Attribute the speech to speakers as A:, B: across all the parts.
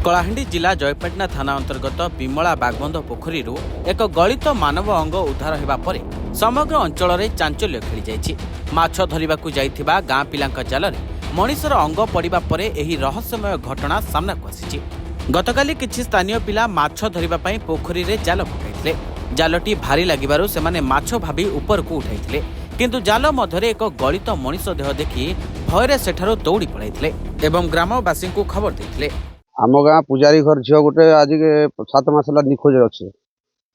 A: कलाहांडी जिला जयपाटना थाना अंतर्गत विमला बागबंध पोखरी एक गलित मानव अंग उद्धार होगा पर समग्र अंचल में चांचल्य खेली जाइछि। माछ धरिबाकु जाइथिबा गाँ पिलांक जाल में मनीषर अंग पड़िबा परे एही रहस्यमय घटना सामना को आसीछि। गतकाली किछि स्थानीय पिला माछ धरिबा पई पोखरी रे जाल पकाइथिले। जालटी भारी लागिबारु सेमाने माछ भाबी ऊपर को उठाइथिले, किंतु जाल मध्यरे एक गलित मनीष देह देखि भयरे सेठारु दौड़ी पळाइथिले एवं ग्रामवासी को खबर दैथिले।
B: आम गाँ पूजारी घर झील गोटे आज 7 मास निखोज अच्छे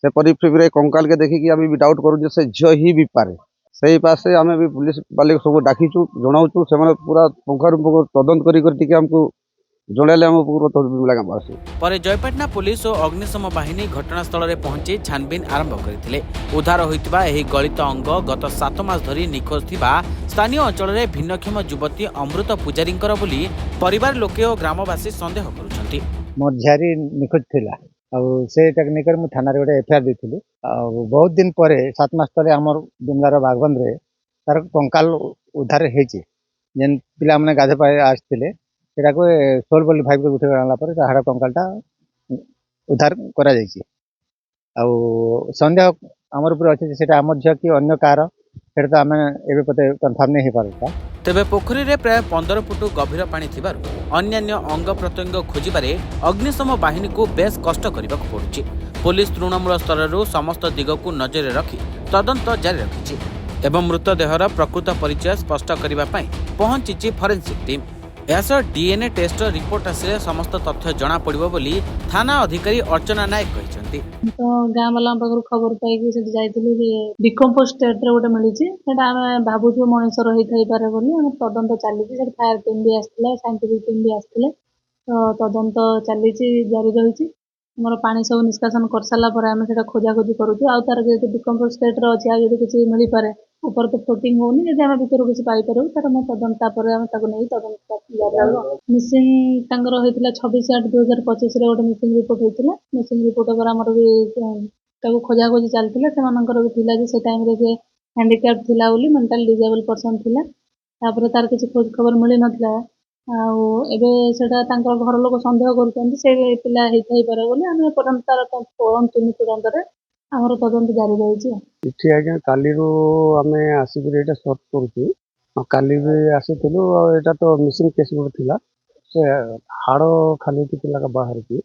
B: से परिप्रेक्षी कंकाल के देखिकी आम भी डाउट करूँ से झील ही भी पारे से पासे आम भी पुलिस वाले सब डाकीचु जनाऊँ से पूरा पुंखानुपुंख तदंत करमको जनइले आम पूरा
A: पर जयपाटना पुलिस और अग्निशम बाहिनी घटनास्थल में पहुंची छानबीन आरंभ करथिले। उद्धार होइतिबा एही गलित अंग गत 7 मास धरी निखोज थिबा स्थानीय अंचल में भिन्नक्षम युवती अमृत पूजारींकर बोली परिवार लोके और ग्रामवासी संदेह करुछंती।
C: मोर झारी निखोज थिला और से टेक्निकल मु थाना रे गोटे एफआईआर देथिली। बहुत दिन परे 7 मास तले हमर बिमलार बागबंध रे तार कंकाल उद्धार हेछि। जेन पिला माने गाधे पाए आस्थिले सेटा को 16.5 को उठे आनला पर हाड़ कंकालटा उद्धार करा जाइछि। संदेह आमर ऊपर अछि सेटा आमर झिया कि अन्य कार सेटा तो आमे एबे पते कंफर्म नै हे पारता।
A: तेबे पोखरी रे प्राय 15 फुट गभीर पानी थिबारु अन्यान्य अंग प्रत्यंग खोजिबारे अग्निशम बाहिनी को बेस कष्ट करबाक पड़ुछि। पुलिस तृणमूल स्तर समस्त दिग को नजर रखी तदंत जारी रखिछि एवं मृतदेहर प्रकृत परिचय स्पष्ट करबा पई पहुंचिछि फोरेंसिक टीम। यासर डीएनए टेस्ट रिपोर्ट आसिले समस्त तथ्य जना पड़िबो बोली थाना अधिकारी अर्चना नायक कहिसंती।
D: तो गाँ वाला पाखर खबर पाई से जाइथिलु जे डिकम्पोज स्टेट रे गोटे मिली सेटा आम भावुँ मनीष रही थाई पारे बोली आम तदंत चली। फायर टीम भी आसथिले, साइंटिफिक टीम भी आसथिले, तो तदंत चली जारी रही। मोर पानी सब निष्कासन कर सारा पर आम से खोजाखोजी करूँ आउ तार जो डिकम्पोज स्टेट रे अच्छी आगे किसी मिल पारे ऊपर तो फ्लोटिंग होनी जब आम भर किसी पाइपर तार मैं तदंत नहीं तदंत मिसिंग 26/8/2025 गोटे मिसिंग रिपोर्ट होता। मिसिंग रिपोर्ट पर आमर भी खोजाखोजी चलती से टाइम रे हैंडिकैप थिला बोली मेंटल डिजेबल पर्सन थिला। तापर तार किसी खोज खबर मिल नथिला एबे सेटा तांकर घर लोक संदेह करूछन से पिला हेथाई पारे बोली आमे परम तार तुनि तुरंत रे हमर तदंत जारी रहिछि।
B: इठी आज्ञा काली रो आमे आसिक एटा सर्च करूछु काली भी आसीथिलु एटा तो मिसिंग केस गोटे थिला से हाड़ खाली किला बाहर की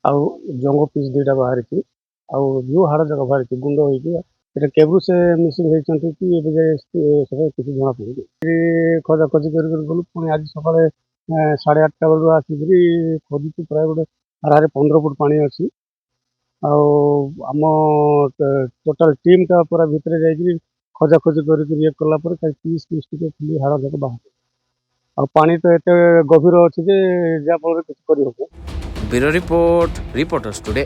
B: आउ जंग पीस दुईटा बाहर की आउ जो हाड़ जगह बाहर की गुंड होइकी एटा केबु से मिसिंग हेचंती कि एबे जे सब किसी जना पड़ी खोजा खोजी कर गलु पुणी आज सकाळे 8:30 बेलू आसिक खोजी प्राय गोटे 15 फुट पानी अच्छी आम टोटाल टीम टा पूरा भितर जाइए खोजाखोजी कला पीस पीस टी हाड़ जाक बाहर पानी तो एत गभीर अच्छे जहाँफल किसी कर।
A: Bureau report reporters today.